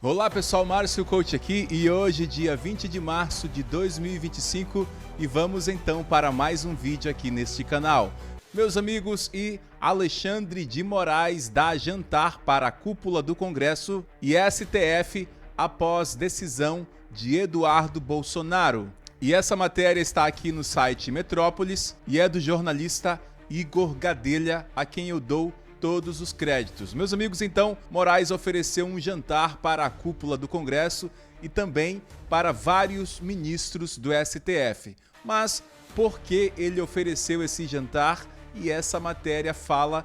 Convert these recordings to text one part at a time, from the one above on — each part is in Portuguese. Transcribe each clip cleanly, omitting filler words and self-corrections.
Olá pessoal, Márcio Coach aqui e hoje dia 20 de março de 2025 e vamos então para mais um vídeo aqui neste canal. Meus amigos, e Alexandre de Moraes dá jantar para a cúpula do Congresso e STF após decisão de Eduardo Bolsonaro. E essa matéria está aqui no site Metrópolis e é do jornalista Igor Gadelha, a quem eu dou todos os créditos. Meus amigos, então, Moraes ofereceu um jantar para a cúpula do Congresso e também para vários ministros do STF. Mas por que ele ofereceu esse jantar? E essa matéria fala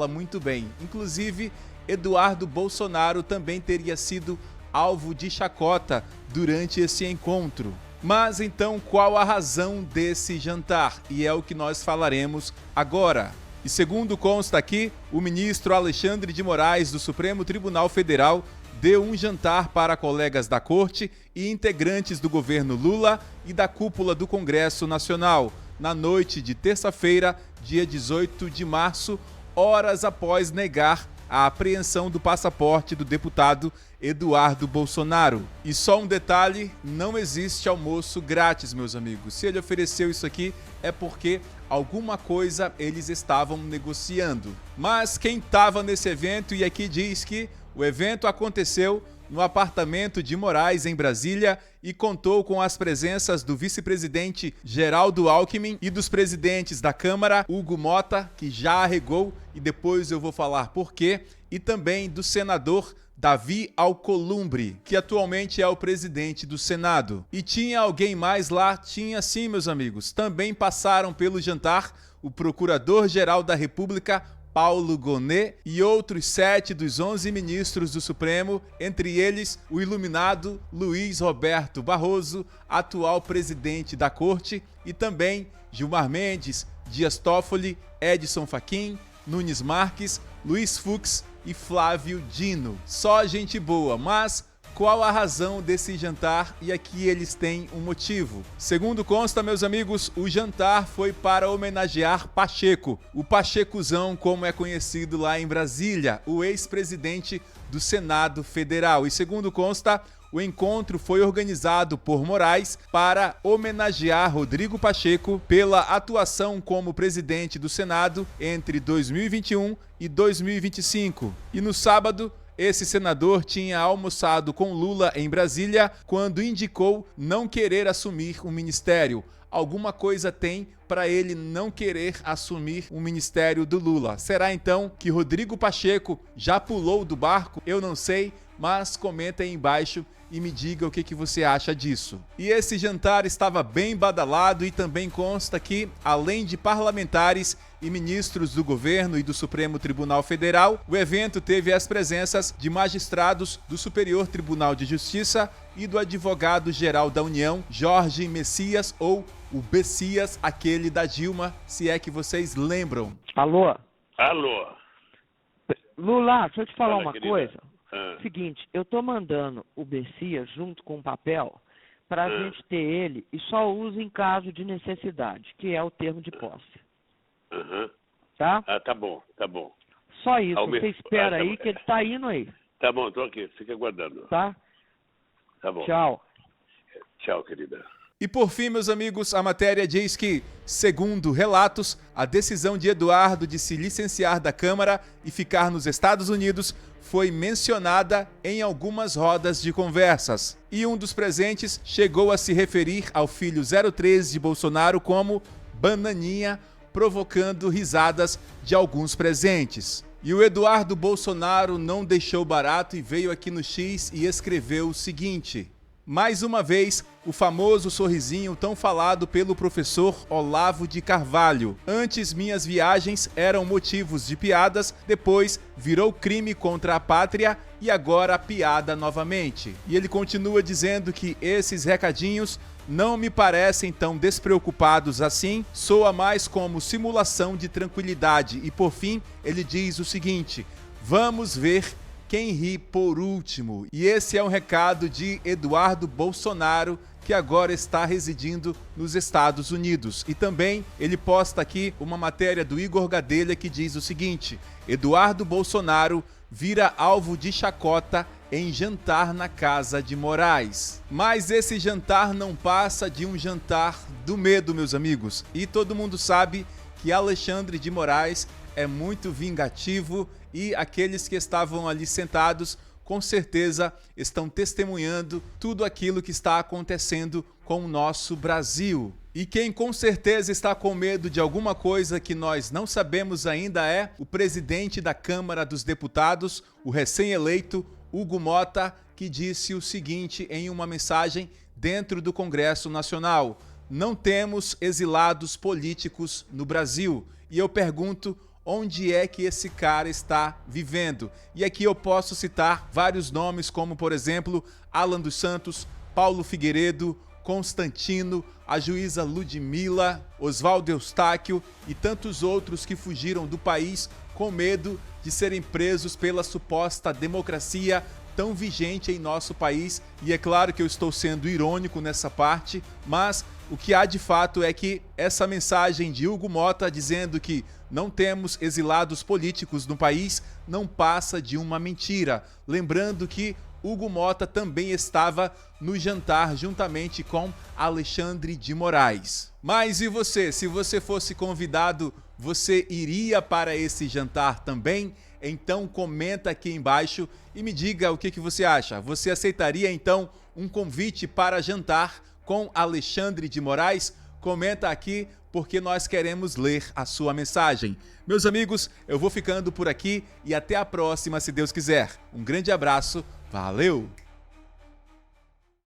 muito bem. Inclusive, Eduardo Bolsonaro também teria sido alvo de chacota durante esse encontro. Mas então, qual a razão desse jantar? E é o que nós falaremos agora. E segundo consta aqui, o ministro Alexandre de Moraes do Supremo Tribunal Federal deu um jantar para colegas da corte e integrantes do governo Lula e da cúpula do Congresso Nacional, na noite de terça-feira, dia 18 de março, horas após negar a apreensão do passaporte do deputado Eduardo Bolsonaro. E só um detalhe, não existe almoço grátis, meus amigos. Se ele ofereceu isso aqui, é porque alguma coisa eles estavam negociando. Mas quem estava nesse evento, e aqui diz que o evento aconteceu no apartamento de Moraes, em Brasília, e contou com as presenças do vice-presidente Geraldo Alckmin e dos presidentes da Câmara, Hugo Mota, que já arregou, e depois eu vou falar por quê, e também do senador Davi Alcolumbre, que atualmente é o presidente do Senado. E tinha alguém mais lá? Tinha sim, meus amigos. Também passaram pelo jantar o Procurador-Geral da República, Paulo Gonet, e outros 7 dos 11 ministros do Supremo, entre eles o iluminado Luiz Roberto Barroso, atual presidente da Corte, e também Gilmar Mendes, Dias Toffoli, Edson Fachin, Nunes Marques, Luiz Fux e Flávio Dino. Só gente boa, mas qual a razão desse jantar? E aqui eles têm um motivo. Segundo consta, meus amigos, o jantar foi para homenagear Pacheco, o Pachecozão, como é conhecido lá em Brasília, o ex-presidente do Senado Federal. E segundo consta, o encontro foi organizado por Moraes para homenagear Rodrigo Pacheco pela atuação como presidente do Senado entre 2021 e 2025. E no sábado, esse senador tinha almoçado com Lula em Brasília quando indicou não querer assumir o ministério. Alguma coisa tem para ele não querer assumir o ministério do Lula. Será então que Rodrigo Pacheco já pulou do barco? Eu não sei, mas comenta aí embaixo e me diga o que você acha disso. E esse jantar estava bem badalado e também consta que, além de parlamentares e ministros do governo e do Supremo Tribunal Federal, o evento teve as presenças de magistrados do Superior Tribunal de Justiça e do advogado-geral da União, Jorge Messias, ou o Bessias, aquele da Dilma, se é que vocês lembram. Alô? Alô? Lula, deixa eu te falar uma querida. coisa. Seguinte, eu tô mandando o Bessias junto com o papel pra gente ter ele e só usa em caso de necessidade, que é o termo de posse. Tá? Ah, tá bom, tá bom. Só isso, você espera aí que ele tá indo aí. Tá bom, tô aqui, fica aguardando. Tá? Tá bom. Tchau. Tchau, querida. E por fim, meus amigos, a matéria diz que, segundo relatos, a decisão de Eduardo de se licenciar da Câmara e ficar nos Estados Unidos foi mencionada em algumas rodas de conversas. E um dos presentes chegou a se referir ao filho 03 de Bolsonaro como Bananinha, provocando risadas de alguns presentes. E o Eduardo Bolsonaro não deixou barato e veio aqui no X e escreveu o seguinte: mais uma vez, o famoso sorrisinho tão falado pelo professor Olavo de Carvalho. Antes, minhas viagens eram motivos de piadas, depois virou crime contra a pátria e agora piada novamente. E ele continua dizendo que esses recadinhos não me parecem tão despreocupados assim, soa mais como simulação de tranquilidade. E por fim, ele diz o seguinte: vamos ver quem ri por último. E esse é um recado de Eduardo Bolsonaro, que agora está residindo nos Estados Unidos. E também ele posta aqui uma matéria do Igor Gadelha que diz o seguinte: Eduardo Bolsonaro vira alvo de chacota em jantar na casa de Moraes. Mas esse jantar não passa de um jantar do medo, meus amigos. E todo mundo sabe que Alexandre de Moraes é muito vingativo e aqueles que estavam ali sentados com certeza estão testemunhando tudo aquilo que está acontecendo com o nosso Brasil. E quem com certeza está com medo de alguma coisa que nós não sabemos ainda é o presidente da Câmara dos Deputados, o recém-eleito Hugo Motta, que disse o seguinte em uma mensagem dentro do Congresso Nacional: não temos exilados políticos no Brasil. E eu pergunto, onde é que esse cara está vivendo? E aqui eu posso citar vários nomes, como por exemplo, Alan dos Santos, Paulo Figueiredo, Constantino, a juíza Ludmila, Oswaldo Eustáquio e tantos outros que fugiram do país com medo de serem presos pela suposta democracia tão vigente em nosso país. E é claro que eu estou sendo irônico nessa parte, mas o que há de fato é que essa mensagem de Hugo Motta dizendo que não temos exilados políticos no país não passa de uma mentira. Lembrando que Hugo Motta também estava no jantar juntamente com Alexandre de Moraes. Mas e você? Se você fosse convidado, você iria para esse jantar também? Então comenta aqui embaixo e me diga o que você acha. Você aceitaria então um convite para jantar com Alexandre de Moraes? Comenta aqui porque nós queremos ler a sua mensagem. Meus amigos, eu vou ficando por aqui e até a próxima, se Deus quiser. Um grande abraço, valeu!